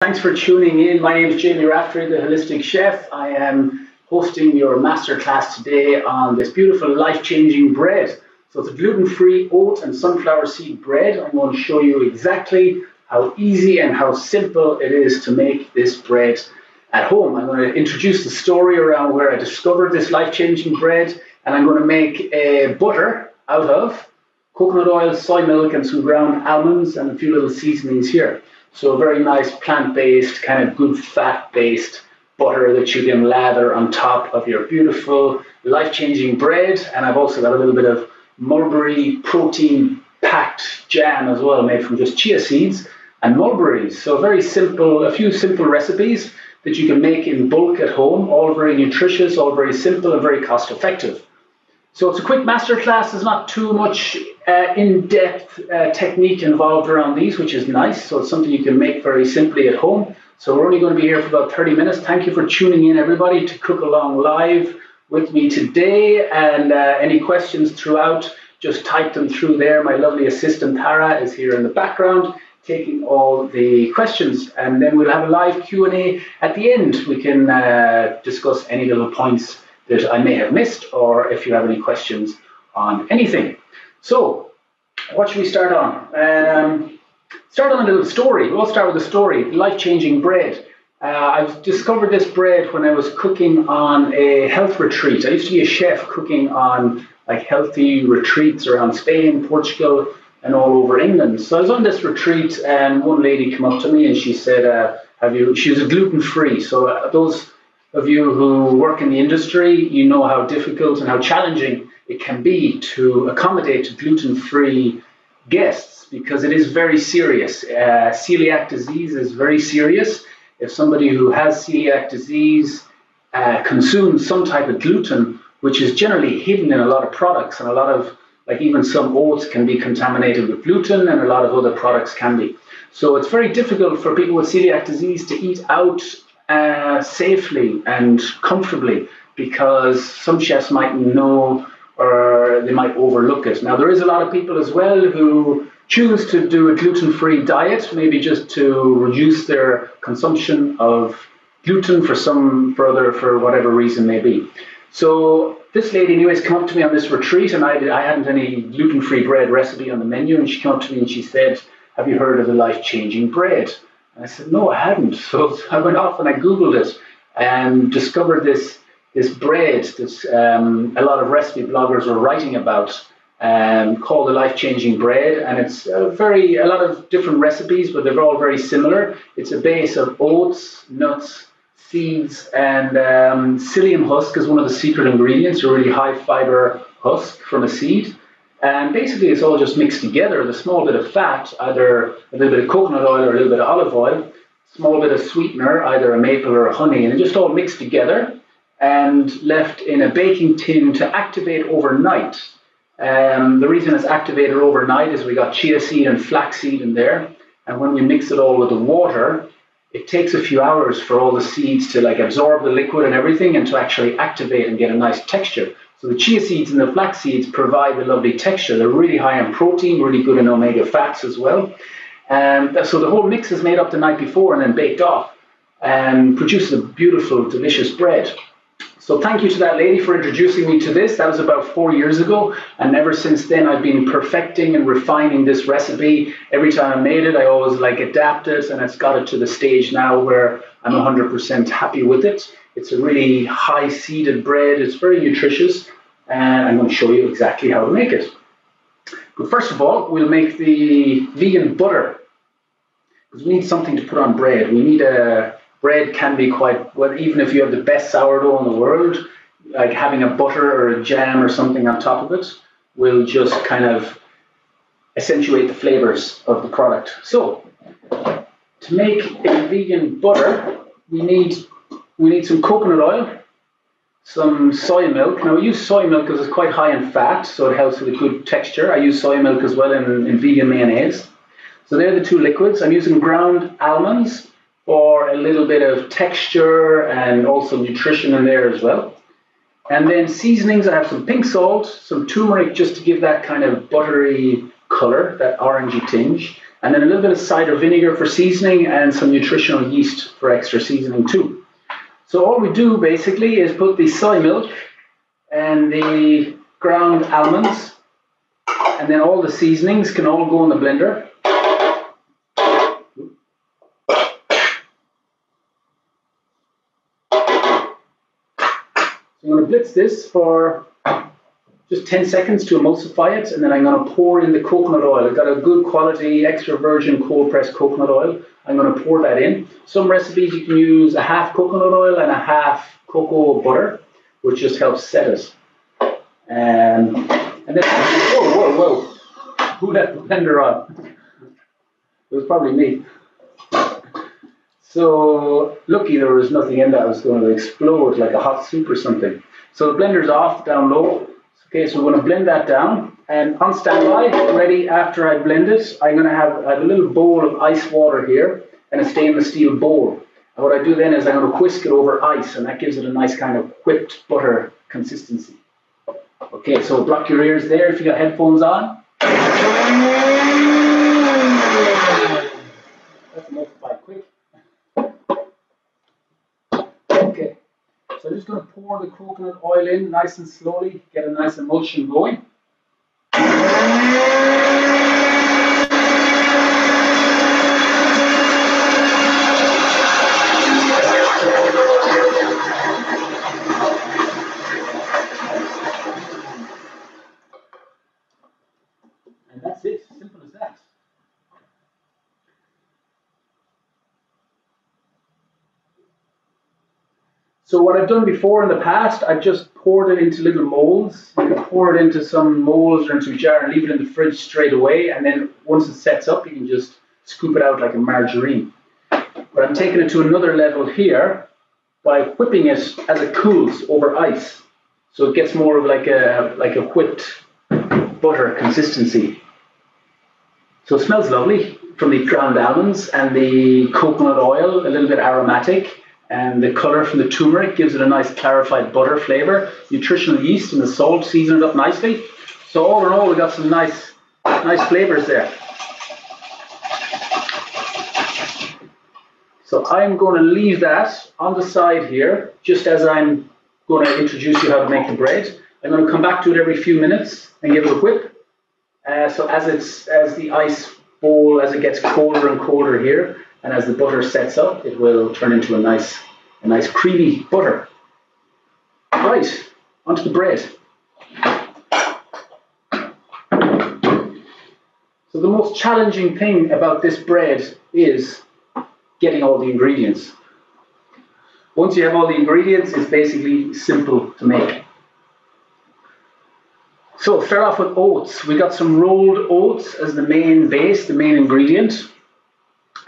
Thanks for tuning in. My name is Jamie Raftery, the Holistic Chef. I am hosting your masterclass today on this beautiful life-changing bread. So it's a gluten-free oat and sunflower seed bread. I'm going to show you exactly how easy and how simple it is to make this bread at home. I'm going to introduce the story around where I discovered this life-changing bread, and I'm going to make a butter out of coconut oil, soy milk, and some ground almonds, and a few little seasonings here. So a very nice plant-based, kind of good fat-based butter that you can lather on top of your beautiful life-changing bread. And I've also got a little bit of mulberry protein-packed jam as well, made from just chia seeds and mulberries. So very simple, a few simple recipes that you can make in bulk at home, all very nutritious, all very simple and very cost-effective. So it's a quick masterclass. There's not too much in-depth technique involved around these, which is nice. So it's something you can make very simply at home. So we're only going to be here for about 30 minutes. Thank you for tuning in, everybody, to cook along live with me today. And any questions throughout, just type them through there. My lovely assistant, Tara, is here in the background, taking all the questions. And then we'll have a live Q&A at the end. We can discuss any little points that I may have missed, or if you have any questions on anything. So, what should we start on? Start on a little story. We'll start with a story, life-changing bread. I've discovered this bread when I was cooking on a health retreat. I used to be a chef cooking on like healthy retreats around Spain, Portugal, and all over England. So I was on this retreat, and one lady came up to me and she said, she was gluten-free. So those of you who work in the industry, you know how difficult and how challenging it can be to accommodate gluten-free guests, because it is very serious. Celiac disease is very serious. If somebody who has celiac disease consumes some type of gluten, which is generally hidden in a lot of products, and a lot of, like even some oats can be contaminated with gluten, and a lot of other products can be. So it's very difficult for people with celiac disease to eat out safely and comfortably, because some chefs might know or they might overlook it. Now, there is a lot of people as well who choose to do a gluten-free diet, maybe just to reduce their consumption of gluten for whatever reason may be. So this lady anyways came up to me on this retreat, and I hadn't any gluten-free bread recipe on the menu, and she came up to me and she said, "Have you heard of the life-changing bread?" And I said, "No, I hadn't." So I went off and I Googled it and discovered this bread that a lot of recipe bloggers were writing about, called the life-changing bread. And it's a lot of different recipes, but they're all very similar. It's a base of oats, nuts, seeds, and psyllium husk is one of the secret ingredients, a really high fiber husk from a seed. And basically, it's all just mixed together with a small bit of fat, either a little bit of coconut oil or a little bit of olive oil, small bit of sweetener, either a maple or a honey, and it just all mixed together and left in a baking tin to activate overnight. The reason it's activated overnight is we got chia seed and flax seed in there, and when we mix it all with the water, it takes a few hours for all the seeds to like absorb the liquid and everything, and to actually activate and get a nice texture. So the chia seeds and the flax seeds provide the lovely texture. They're really high in protein, really good in omega fats as well. So the whole mix is made up the night before and then baked off, and produces a beautiful, delicious bread. So thank you to that lady for introducing me to this. That was about 4 years ago. And ever since then, I've been perfecting and refining this recipe. Every time I made it, I always adapt it, and it's got it to the stage now where I'm 100% happy with it. It's a really high seeded bread. It's very nutritious, and I'm going to show you exactly how to make it. But first of all, we'll make the vegan butter, because we need something to put on bread. We need bread can be quite, well, even if you have the best sourdough in the world, like having a butter or a jam or something on top of it will just kind of accentuate the flavors of the product. So to make a vegan butter, we need some coconut oil, some soy milk. Now we use soy milk because it's quite high in fat, so it helps with a good texture. I use soy milk as well in vegan mayonnaise. So they're the two liquids. I'm using ground almonds for a little bit of texture and also nutrition in there as well. And then seasonings, I have some pink salt, some turmeric just to give that kind of buttery color, that orangey tinge. And then a little bit of cider vinegar for seasoning and some nutritional yeast for extra seasoning too. So all we do basically is put the soy milk and the ground almonds, and then all the seasonings can all go in the blender. So I'm going to blitz this for just 10 seconds to emulsify it, and then I'm going to pour in the coconut oil. I've got a good quality extra virgin cold pressed coconut oil. I'm going to pour that in. Some recipes you can use a half coconut oil and a half cocoa butter, which just helps set it. And then, whoa. Who left the blender on? It was probably me. So lucky there was nothing in that. It was going to explode like a hot soup or something. So the blender's off, down low. Okay, so we're going to blend that down. And on standby, ready after I blend it, I'm going to have a little bowl of ice water here and a stainless steel bowl. And what I do then is I'm going to whisk it over ice, and that gives it a nice kind of whipped butter consistency. Okay, so block your ears there if you got headphones on. That's emulsified quick. Okay, so I'm just going to pour the coconut oil in nice and slowly, get a nice emulsion going. And that's it, simple as that. So what I've done before in the past, I've just poured it into little molds. You can pour it into some molds or into a jar and leave it in the fridge straight away, and then once it sets up, you can just scoop it out like a margarine. But I'm taking it to another level here by whipping it as it cools over ice. So it gets more of like a whipped butter consistency. So it smells lovely from the ground almonds and the coconut oil, a little bit aromatic. And the color from the turmeric gives it a nice clarified butter flavor. Nutritional yeast and the salt season it up nicely. So all in all, we got some nice flavors there. So I'm going to leave that on the side here, just as I'm going to introduce you how to make the bread. I'm going to come back to it every few minutes and give it a whip. So as the ice bowl, as it gets colder and colder here, and as the butter sets up, it will turn into a nice creamy butter. Right, onto the bread. So the most challenging thing about this bread is getting all the ingredients. Once you have all the ingredients, it's basically simple to make. So start off with oats. We got some rolled oats as the main base, the main ingredient.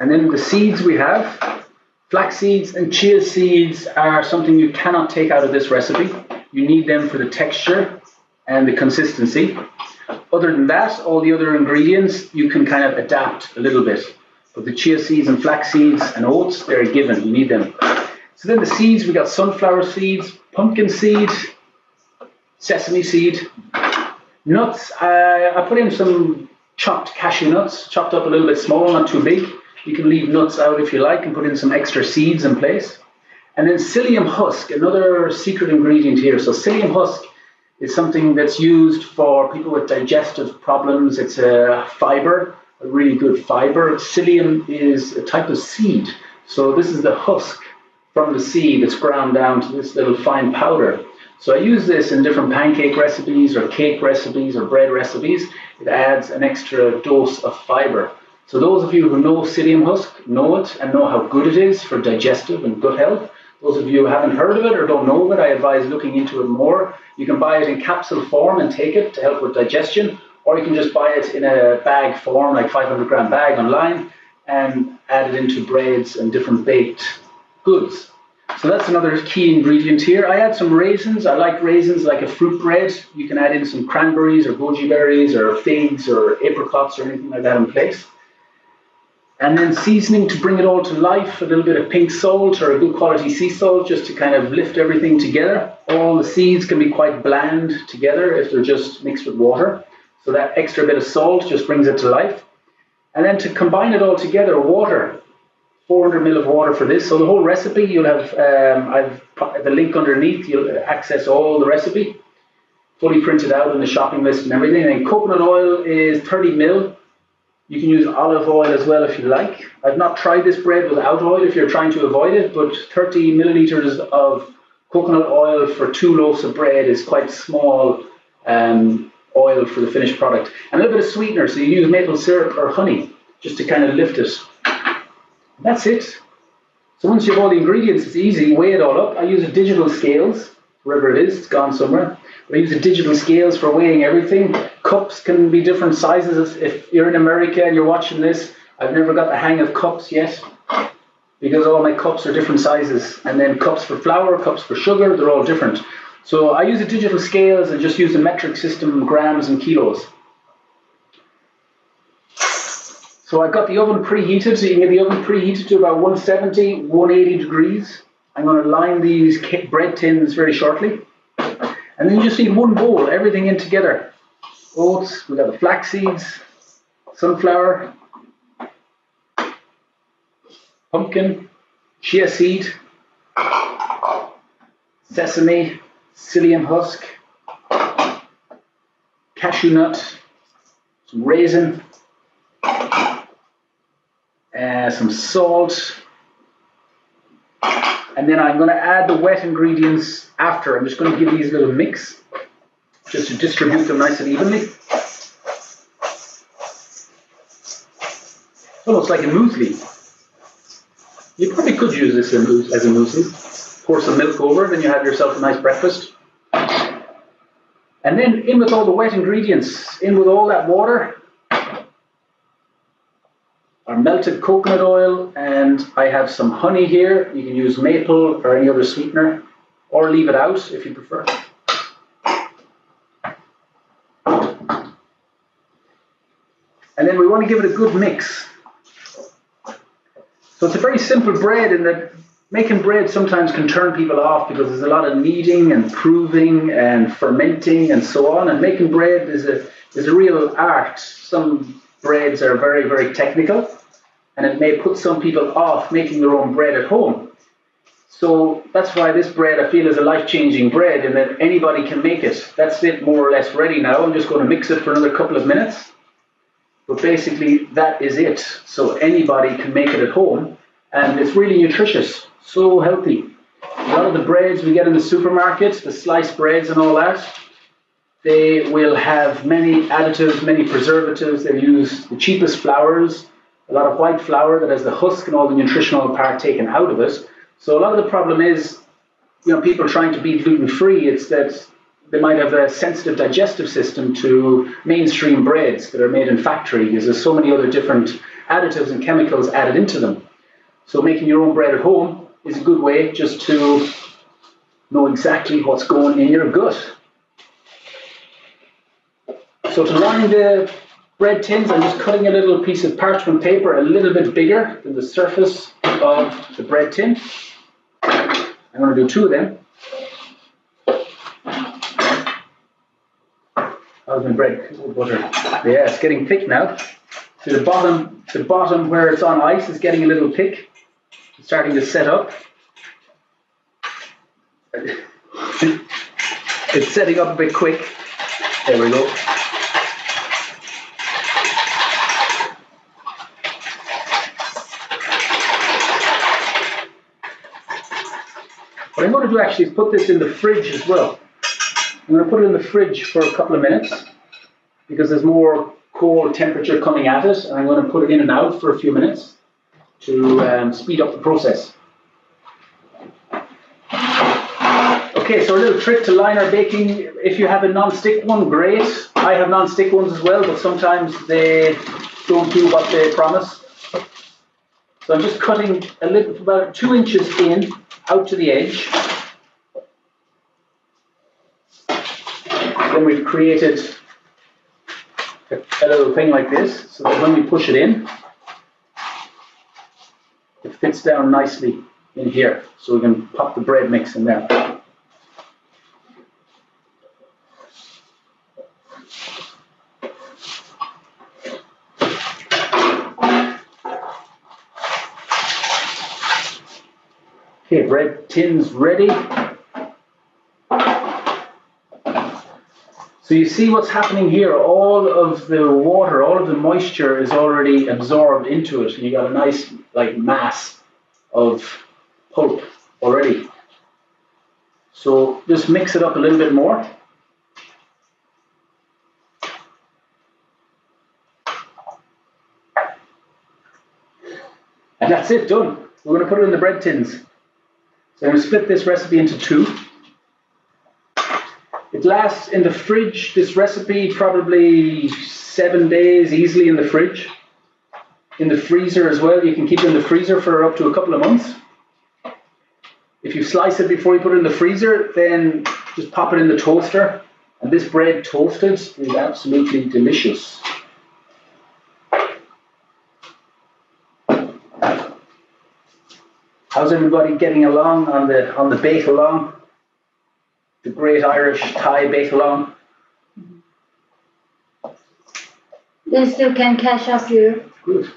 And then the seeds we have, flax seeds and chia seeds are something you cannot take out of this recipe. You need them for the texture and the consistency. Other than that, all the other ingredients, you can kind of adapt a little bit. But the chia seeds and flax seeds and oats, they're a given, you need them. So then the seeds, we got sunflower seeds, pumpkin seed, sesame seed, nuts. I put in some chopped cashew nuts, chopped up a little bit small, not too big. You can leave nuts out if you like and put in some extra seeds in place. And then psyllium husk, another secret ingredient here. So psyllium husk is something that's used for people with digestive problems. It's a fiber, a really good fiber. Psyllium is a type of seed. So this is the husk from the seed that's ground down to this little fine powder. So I use this in different pancake recipes or cake recipes or bread recipes. It adds an extra dose of fiber. So those of you who know psyllium husk know it and know how good it is for digestive and gut health. Those of you who haven't heard of it or don't know of it, I advise looking into it more. You can buy it in capsule form and take it to help with digestion, or you can just buy it in a bag form, like 500-gram bag online, and add it into breads and different baked goods. So that's another key ingredient here. I add some raisins. I like raisins like a fruit bread. You can add in some cranberries or goji berries or figs or apricots or anything like that in place. And then seasoning to bring it all to life, a little bit of pink salt or a good quality sea salt just to kind of lift everything together. All the seeds can be quite bland together if they're just mixed with water. So that extra bit of salt just brings it to life. And then to combine it all together, water, 400 ml of water for this. So the whole recipe, you'll have, I've put the link underneath, you'll access all the recipe, fully printed out in the shopping list and everything. And coconut oil is 30 ml. You can use olive oil as well if you like. I've not tried this bread without oil if you're trying to avoid it, but 30 milliliters of coconut oil for 2 loaves of bread is quite small oil for the finished product. And a little bit of sweetener, so you use maple syrup or honey just to kind of lift it. That's it. So once you have all the ingredients, it's easy. Weigh it all up. I use a digital scales, wherever it is, it's gone somewhere. But I use a digital scales for weighing everything. Cups can be different sizes. If you're in America and you're watching this, I've never got the hang of cups yet because all my cups are different sizes. And then cups for flour, cups for sugar, they're all different. So I use a digital scales and just use a metric system, grams and kilos. So I've got the oven preheated, so you can get the oven preheated to about 170, 180 degrees. I'm going to line these bread tins very shortly. And then you just need one bowl, everything in together. Oats, we've got the flax seeds, sunflower, pumpkin, chia seed, sesame, psyllium husk, cashew nut, some raisin, some salt, and then I'm going to add the wet ingredients after. I'm just going to give these a little mix just to distribute them nice and evenly. Almost like a muesli. You probably could use this as a muesli. Pour some milk over, then you have yourself a nice breakfast. And then in with all the wet ingredients, in with all that water, our melted coconut oil, and I have some honey here. You can use maple or any other sweetener, or leave it out if you prefer. And then we want to give it a good mix. So it's a very simple bread in that making bread sometimes can turn people off because there's a lot of kneading and proving and fermenting and so on. And making bread is a real art. Some breads are very, very technical, and it may put some people off making their own bread at home. So that's why this bread I feel is a life-changing bread, in that anybody can make it. That's it, more or less ready now. I'm just going to mix it for another couple of minutes. But basically, that is it. So anybody can make it at home, and it's really nutritious, so healthy. A lot of the breads we get in the supermarkets, the sliced breads and all that, they will have many additives, many preservatives. They use the cheapest flours, a lot of white flour that has the husk and all the nutritional part taken out of it. So a lot of the problem is, people trying to be gluten-free, it's that they might have a sensitive digestive system to mainstream breads that are made in factory, because there's so many other different additives and chemicals added into them. So making your own bread at home is a good way just to know exactly what's going in your gut. So to line the bread tins, I'm just cutting a little piece of parchment paper a little bit bigger than the surface of the bread tin. I'm going to do 2 of them. How's my bread? Butter. Yeah, it's getting thick now. So the bottom where it's on ice is getting a little thick. It's starting to set up. It's setting up a bit quick. There we go. What I'm going to do actually is put this in the fridge as well. I'm going to put it in the fridge for a couple of minutes because there's more cold temperature coming at it, and I'm going to put it in and out for a few minutes to speed up the process. Okay, so a little trick to line our baking. If you have a non-stick one, great. I have non-stick ones as well, but sometimes they don't do what they promise. So I'm just cutting a little, about 2 inches in, out to the edge. Then we've created a little thing like this, so that when we push it in, it fits down nicely in here. So we can pop the bread mix in there. Okay, bread tins ready. So you see what's happening here. All of the water, all of the moisture is already absorbed into it. And you got a nice like mass of pulp already. So just mix it up a little bit more. And that's it, done. We're going to put it in the bread tins. So I'm going to split this recipe into two. It lasts in the fridge, this recipe, probably 7 days easily in the fridge. In the freezer as well, you can keep it in the freezer for up to a couple of months. If you slice it before you put it in the freezer, then just pop it in the toaster. And this bread toasted is absolutely delicious. How's everybody getting along on the bake along? The great Irish Thai bake along. They still can catch up here. Good.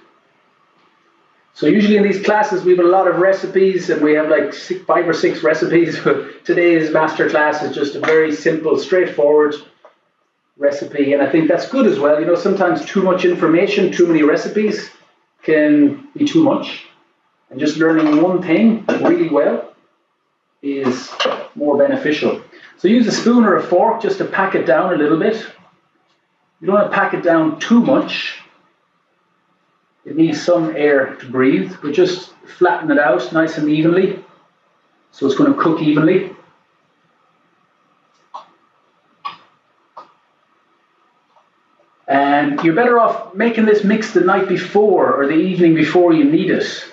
So usually in these classes we have a lot of recipes and we have like 5 or 6 recipes. But today's masterclass is just a very simple, straightforward recipe, and I think that's good as well. You know, sometimes too much information, too many recipes can be too much, and just learning one thing really well is more beneficial. So use a spoon or a fork just to pack it down a little bit. You don't want to pack it down too much. It needs some air to breathe, but just flatten it out nice and evenly so it's going to cook evenly. And you're better off making this mix the night before or the evening before you need it.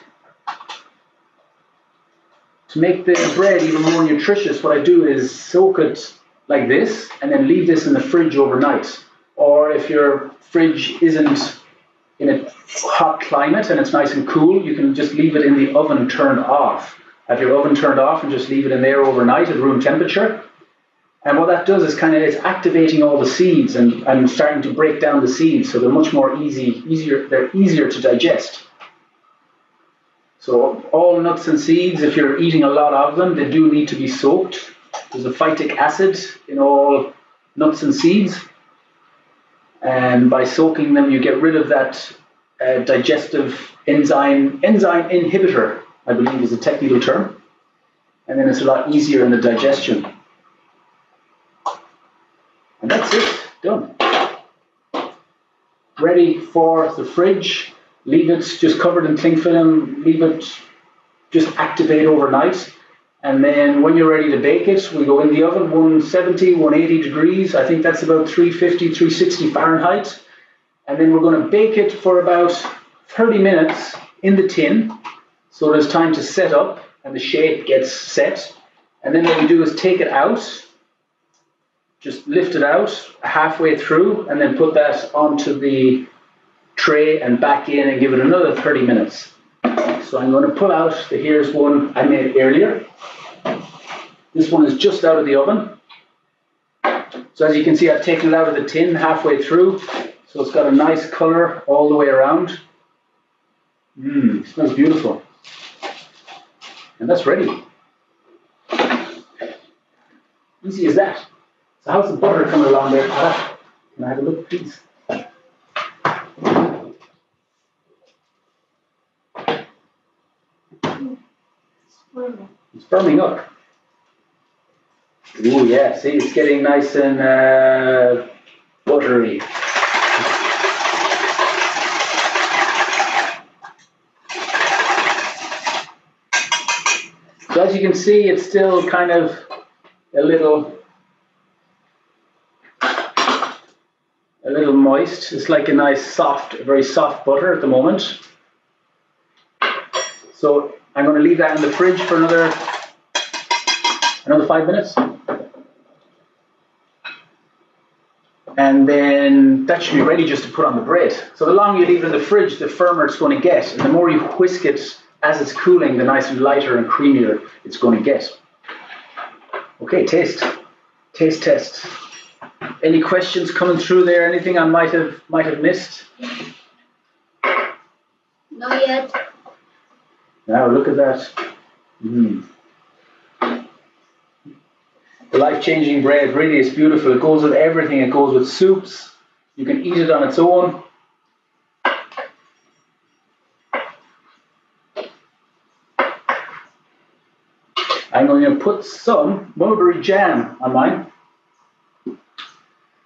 To make the bread even more nutritious, what I do is soak it like this and then leave this in the fridge overnight. Or if your fridge isn't in a hot climate and it's nice and cool, you can just leave it in the oven turned off. Have your oven turned off and just leave it in there overnight at room temperature. And what that does is it's activating all the seeds and starting to break down the seeds, so they're much more easier to digest. So all nuts and seeds, if you're eating a lot of them, they do need to be soaked. There's a phytic acid in all nuts and seeds. And by soaking them, you get rid of that digestive enzyme inhibitor, I believe is a technical term. And then it's a lot easier in the digestion. And that's it, done. Ready for the fridge. Leave it just covered in cling film, leave it just activate overnight. And then when you're ready to bake it, we go in the oven, 170, 180 degrees. I think that's about 350, 360 Fahrenheit. And then we're going to bake it for about 30 minutes in the tin. So there's time to set up and the shape gets set. And then what we do is take it out, just lift it out halfway through and then put that onto the tray and back in and give it another 30 minutes. So I'm going to pull out, here's one I made earlier. This one is just out of the oven. So as you can see, I've taken it out of the tin halfway through. So it's got a nice color all the way around. It smells beautiful. And that's ready. Easy as that. So how's the butter coming along there? Can I have a look, please? It's firming up. Oh yeah, see, it's getting nice and buttery. So as you can see, it's still kind of a little moist. It's like a nice soft, very soft butter at the moment. So I'm going to leave that in the fridge for another 5 minutes. And then that should be ready just to put on the bread. So the longer you leave it in the fridge, the firmer it's going to get. And the more you whisk it as it's cooling, the nicer, lighter and creamier it's going to get. Okay, taste test. Any questions coming through there? Anything I might have missed? Not yet. Now look at that Mm. The life-changing bread really is beautiful. It goes with everything. It goes with soups. You can eat it on its own. I'm going to put some mulberry jam on mine.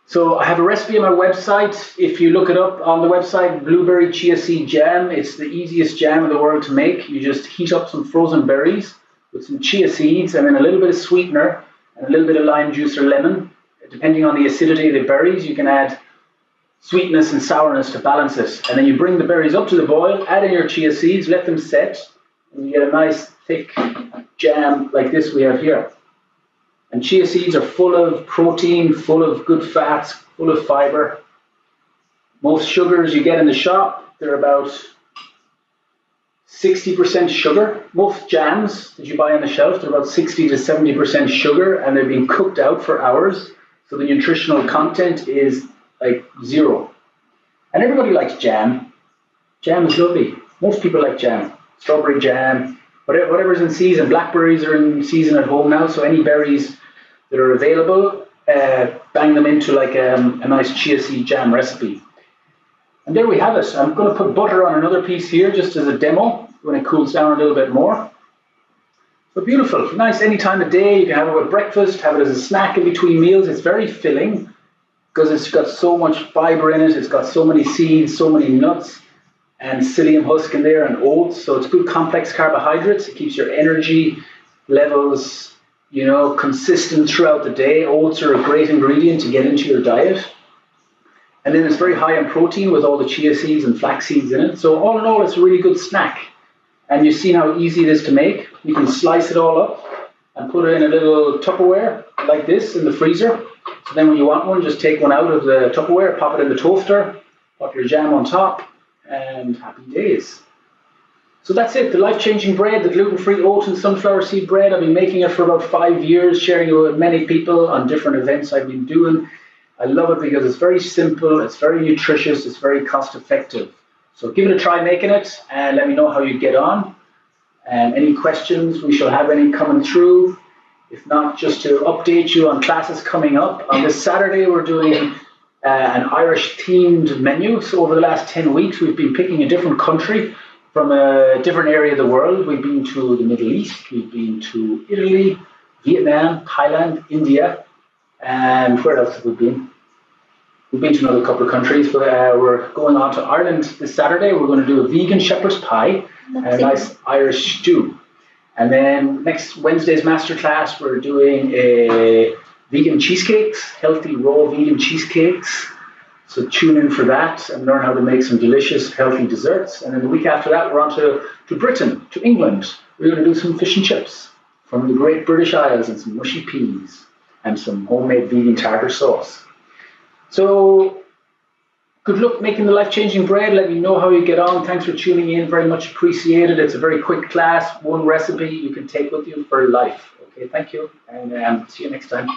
So I have a recipe on my website. If you look it up on the website, blueberry chia seed jam. It's the easiest jam in the world to make. You just heat up some frozen berries with some chia seeds and then a little bit of sweetener and a little bit of lime juice or lemon. Depending on the acidity of the berries, you can add sweetness and sourness to balance it. And then you bring the berries up to the boil, add in your chia seeds, let them set, and you get a nice thick jam like this we have here. And chia seeds are full of protein, full of good fats, full of fiber. Most sugars you get in the shop, they're about 60% sugar. Most jams that you buy on the shelf, they're about 60 to 70% sugar, and they're being cooked out for hours. So the nutritional content is like zero. And everybody likes jam. Jam is lovely. Most people like jam. Strawberry jam, whatever's in season. Blackberries are in season at home now, so any berries that are available, bang them into like a nice chia seed jam recipe. And there we have it. I'm going to put butter on another piece here just as a demo when it cools down a little bit more. So beautiful, nice any time of day. You can have it with breakfast, have it as a snack in between meals. It's very filling because it's got so much fiber in it. It's got so many seeds, so many nuts, and psyllium husk in there, and oats. So it's good complex carbohydrates. It keeps your energy levels, consistent throughout the day. Oats are a great ingredient to get into your diet. And then it's very high in protein with all the chia seeds and flax seeds in it. So all in all, it's a really good snack. And you've seen how easy it is to make. You can slice it all up and put it in a little Tupperware like this in the freezer. So then when you want one, just take one out of the Tupperware, pop it in the toaster, pop your jam on top, and happy days. So that's it, the life-changing bread, the gluten-free oat and sunflower seed bread. I've been making it for about 5 years, sharing it with many people on different events I've been doing. I love it because it's very simple, it's very nutritious, it's very cost-effective. So give it a try making it and let me know how you get on. And any questions, we shall have any coming through. If not, just to update you on classes coming up. On this Saturday, we're doing an Irish-themed menu. So over the last 10 weeks, we've been picking a different country from a different area of the world. We've been to the Middle East, we've been to Italy, Vietnam, Thailand, India, and where else have we been? We've been to another couple of countries, but we're going on to Ireland this Saturday. We're going to do a vegan shepherd's pie and a nice Irish stew. And then next Wednesday's masterclass, we're doing a vegan cheesecakes, healthy raw vegan cheesecakes. So tune in for that and learn how to make some delicious, healthy desserts. And then the week after that, we're on to Britain, to England. We're going to do some fish and chips from the Great British Isles and some mushy peas and some homemade vegan tartar sauce. So good luck making the life-changing bread. Let me know how you get on. Thanks for tuning in. Very much appreciated. It's a very quick class, one recipe you can take with you for life. Okay, thank you, and see you next time.